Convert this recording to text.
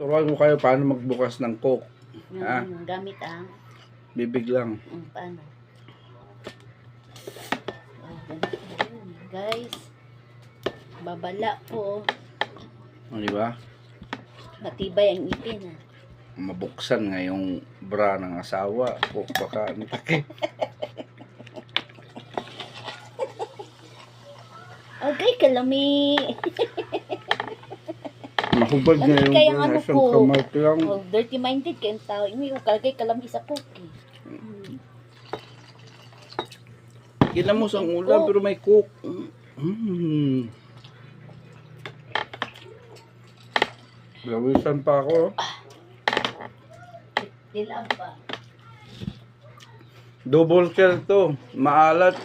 Turuan ko kayo paano magbukas ng coke. Ha? Yung gamit ang Bibig lang. paano? Oh, ganito yun, guys. Babala po. O, di ba? Matibay ang ipin ah. Mabuksan nga yung bra ng asawa. Coke pa ka. Okay, kalami. Mahubad Lami nga yung kayang ano isang ko. kamay ko lang. Oh, dirty minded kayong tao. Ini ukalagay kalami sa cookie. Kinamos ang ulam pero may coke. Gawisan pa ako. Dilam pa. Double shell to. Maalat.